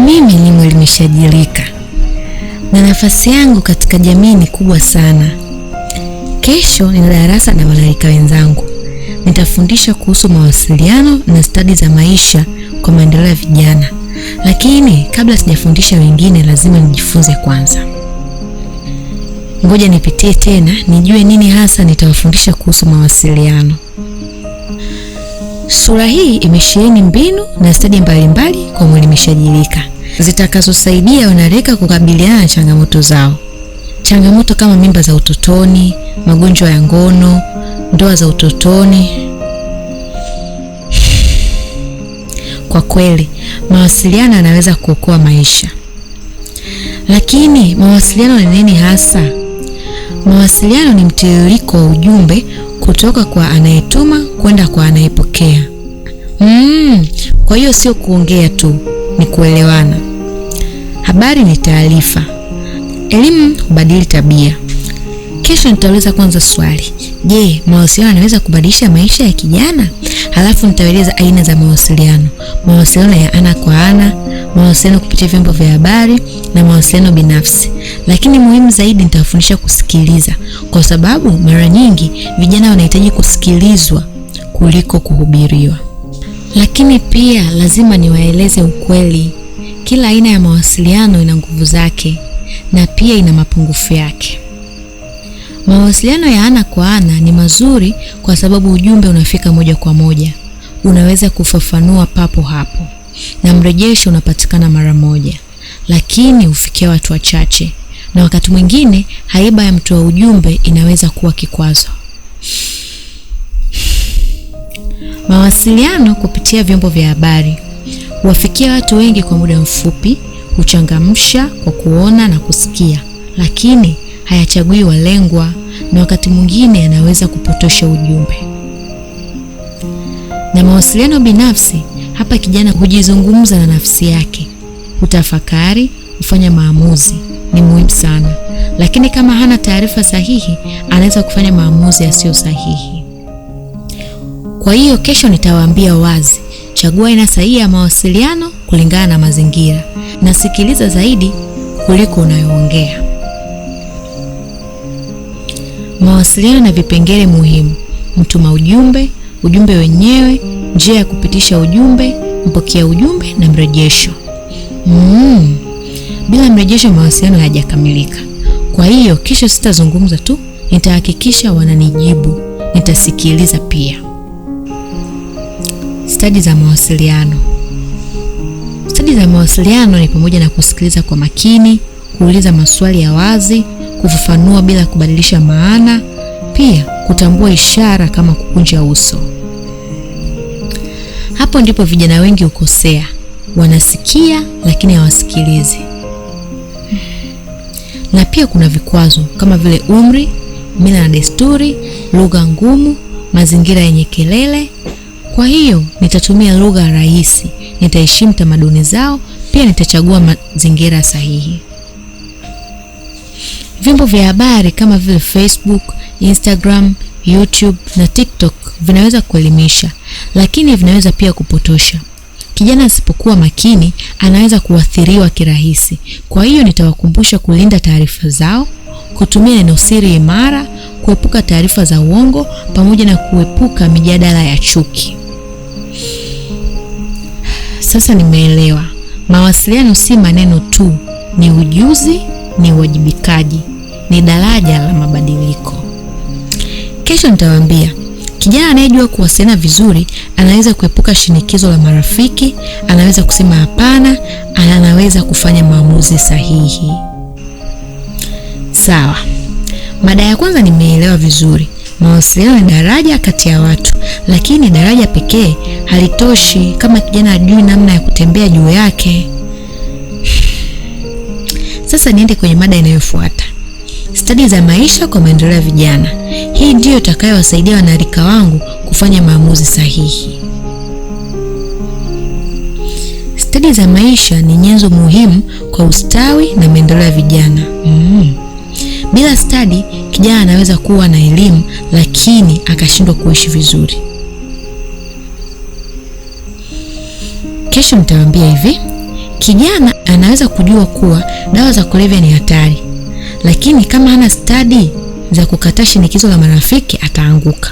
Mimi ni mwelimishaji rika na nafasi yangu katika jamii ni kubwa sana. Kesho nina darasa na wanarika wenzangu. Nitafundisha kuhusu mawasiliano na stadi za maisha kwa maendeleo ya vijana. Lakini kabla sijafundisha wengine lazima nijifunze kwanza. Ngoja nipitie tena nijue nini hasa nitawafundisha kuhusu mawasiliano. Sura hii imesheheni mbinu na stadi mbalimbali kwa mwelimishaji rika zitakazosaidia wanarika kukabiliana na changamoto zao. Changamoto kama mimba za utotoni, magonjwa ya ngono, ndoa za utotoni. Kwa kweli, mawasiliano yanaweza kuokoa maisha. Lakini mawasiliano ni nini hasa? Mawasiliano ni mtiririko wa ujumbe kutoka kwa anayetuma kwenda kwa anayepokea. Kwa hiyo sio kuongea tu, ni kuelewana. Habari ni taarifa. Elimu hubadili tabia. Kesho nitauliza kwanza swali. Je, mawasiliano yanaweza kubadilisha maisha ya kijana? Halafu nitaeleza aina za mawasiliano. Mawasiliano ya ana kwa ana, mawasiliano kupitia vyombo vya habari na mawasiliano binafsi. Lakini muhimu zaidi nitawafundisha kusikiliza, kwa sababu mara nyingi vijana wanahitaji kusikilizwa kuliko kuhubiriwa. Lakini pia lazima niwaeleze ukweli. Kila aina ya mawasiliano ina nguvu zake na pia ina mapungufu yake. Mawasiliano ya ana kwa ana ni mazuri kwa sababu ujumbe unafika moja kwa moja. Unaweza kufafanua papo hapo na mrejesho unapatikana mara moja, lakini hufikia watu wachache, na wakati mwingine haiba ya mtoa ujumbe inaweza kuwa kikwazo. Mawasiliano kupitia vyombo vya habari huwafikia watu wengi kwa muda mfupi, huchangamsha kwa kuona na kusikia, lakini hayachagui walengwa na wakati mwingine yanaweza kupotosha ujumbe. Na mawasiliano binafsi, hapa kijana hujizungumza na nafsi yake, hutafakari, hufanya maamuzi. Ni muhimu sana. Lakini kama hana taarifa sahihi, anaweza kufanya maamuzi yasiyo sahihi. Kwa hiyo kesho nitawaambia wazi, chagua aina sahihi ya mawasiliano kulingana na mazingira, na sikiliza zaidi kuliko unayoongea. Mawasiliano na vipengele muhimu: mtuma ujumbe, ujumbe wenyewe, njia ya kupitisha ujumbe, mpokea ujumbe na mrejesho. Bila mrejesho mawasiliano hayajakamilika. Kwa hiyo kesho sitazungumza tu, nitahakikisha wananijibu, nitasikiliza pia. Stadi za mawasiliano. Stadi za mawasiliano ni pamoja na kusikiliza kwa makini, kuuliza maswali ya wazi, kufafanua bila kubadilisha maana, pia kutambua ishara kama kukunja uso. Hapo ndipo vijana wengi hukosea. Wanasikia lakini hawasikilizi. Na pia kuna vikwazo kama vile umri, mila na desturi, lugha ngumu, mazingira yenye kelele. Kwa hiyo nitatumia lugha rahisi, nitaheshimu tamaduni zao, pia nitachagua mazingira sahihi. Vyombo vya habari kama vile Facebook, Instagram, YouTube na TikTok vinaweza kuelimisha, lakini vinaweza pia kupotosha. Kijana asipokuwa makini anaweza kuathiriwa kirahisi. Kwa hiyo nitawakumbusha kulinda taarifa zao, kutumia neno siri imara, kuepuka taarifa za uongo pamoja na kuepuka mijadala ya chuki. Sasa nimeelewa. Mawasiliano si maneno tu, ni ujuzi, ni uwajibikaji, ni daraja la mabadiliko. Kesho nitawaambia, kijana anayejua kuwasiliana vizuri anaweza kuepuka shinikizo la marafiki, anaweza kusema hapana, anaweza kufanya maamuzi sahihi. Sawa. Mada ya kwanza nimeelewa vizuri. Mawasiliano ni daraja kati ya watu, lakini daraja pekee halitoshi kama kijana hajui namna ya kutembea juu yake. Sasa niende kwenye mada inayofuata. Stadi za maisha kwa maendeleo ya vijana. Hii ndiyo itakayowasaidia wanarika wangu kufanya maamuzi sahihi. Stadi za maisha ni nyenzo muhimu kwa ustawi na maendeleo ya vijana. Bila stadi, kijana anaweza kuwa na elimu lakini akashindwa kuishi vizuri. Kesho nitawaambia hivi, Kijana anaweza kujua kuwa dawa za kulevya ni hatari, lakini kama hana stadi za kukataa shinikizo la marafiki ataanguka.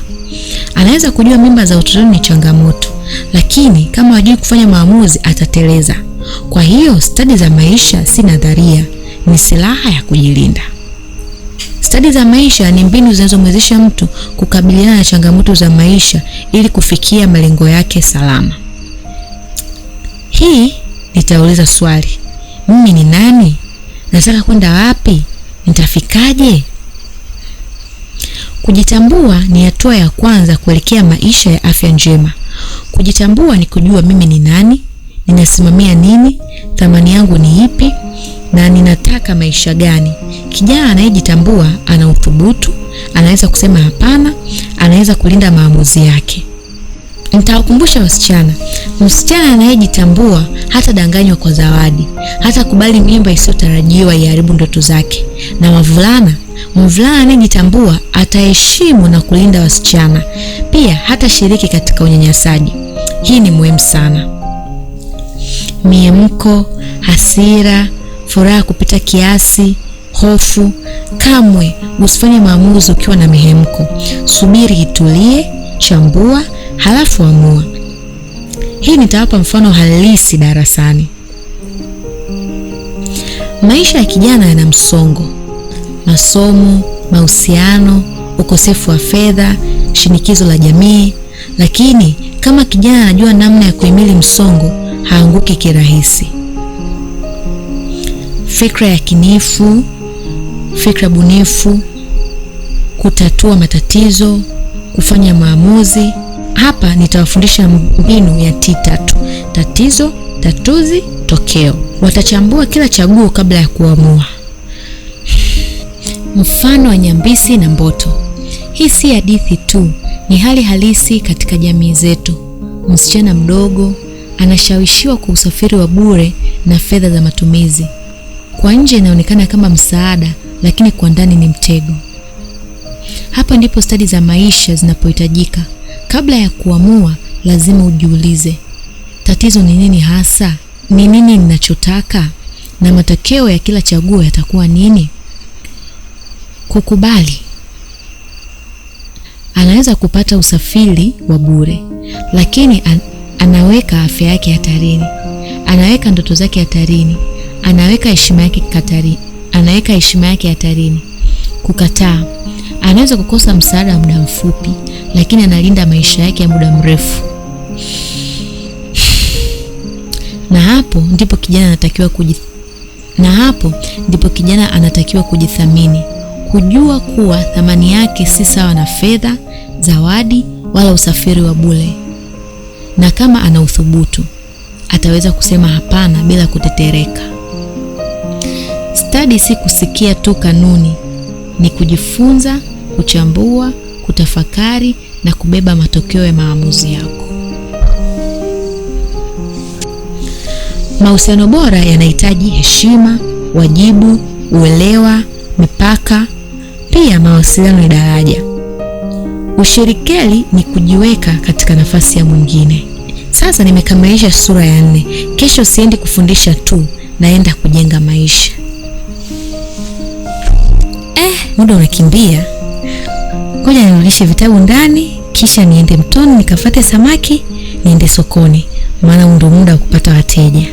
Anaweza kujua mimba za utotoni ni changamoto, lakini kama hajui kufanya maamuzi atateleza. Kwa hiyo stadi za maisha si nadharia, ni silaha ya kujilinda. Stadi za maisha ni mbinu zinazomwezesha mtu kukabiliana na changamoto za maisha ili kufikia malengo yake salama. Hii nitauliza swali: mimi ni nani? Nataka kwenda wapi? Nitafikaje? Kujitambua ni hatua ya kwanza kuelekea maisha ya afya njema. Kujitambua ni kujua mimi ni nani, ninasimamia nini, thamani yangu ni ipi, na ninataka maisha gani. Kijana anayejitambua ana uthubutu, anaweza kusema hapana, anaweza kulinda maamuzi yake. Nitawakumbusha wasichana, msichana anayejitambua hata danganywa kwa zawadi, hata kubali mimba isiyotarajiwa iharibu ndoto zake. Na mvulana anayejitambua ataheshimu na kulinda wasichana, pia hata shiriki katika unyanyasaji. Hii ni muhimu sana. Miemko, hasira, furaha kupita kiasi, hofu, kamwe usifanye maamuzi ukiwa na mihemko. Subiri itulie, chambua, halafu amua. Hii nitawapa mfano halisi darasani. Maisha ya kijana yana msongo: masomo, mahusiano, ukosefu wa fedha, shinikizo la jamii. Lakini kama kijana anajua namna ya kuhimili msongo, haanguki kirahisi. Fikra yakinifu, fikra bunifu, kutatua matatizo, kufanya maamuzi. Hapa nitawafundisha mbinu ya T3: tatizo, tatuzi, tokeo. Watachambua kila chaguo kabla ya kuamua. Mfano wa Nyambisi na Mboto. Hii si hadithi tu, ni hali halisi katika jamii zetu. Msichana mdogo anashawishiwa kwa usafiri wa bure na fedha za matumizi. Kwa nje inaonekana kama msaada, lakini kwa ndani ni mtego. Hapa ndipo stadi za maisha zinapohitajika. Kabla ya kuamua, lazima ujiulize, tatizo ni nini hasa? Ni nini ninachotaka? Na matokeo ya kila chaguo yatakuwa nini? Kukubali. Anaweza kupata usafiri wa bure, lakini anaweka afya yake hatarini. Anaweka ndoto zake hatarini. Anaweka heshima yake hatarini. Kukataa. Anaweza kukosa msaada wa muda mfupi, lakini analinda maisha yake ya muda mrefu. Na hapo ndipo kijana anatakiwa kujithamini, kujua kuwa thamani yake si sawa na fedha, zawadi wala usafiri wa bure. Na kama ana uthubutu, ataweza kusema hapana bila kutetereka. Stadi si kusikia tu kanuni, ni kujifunza, kuchambua, kutafakari na kubeba matokeo ya maamuzi yako. Mahusiano bora yanahitaji heshima, wajibu, uelewa, mipaka. Pia mawasiliano ni daraja. Ushirikeli ni kujiweka katika nafasi ya mwingine. Sasa nimekamilisha sura ya 4. Kesho siendi kufundisha tu, naenda kujenga maisha. Muda unakimbia. Ngoja nirudishe vitabu ndani, kisha niende mtoni nikafate samaki, niende sokoni, maana ndio muda wa kupata wateja.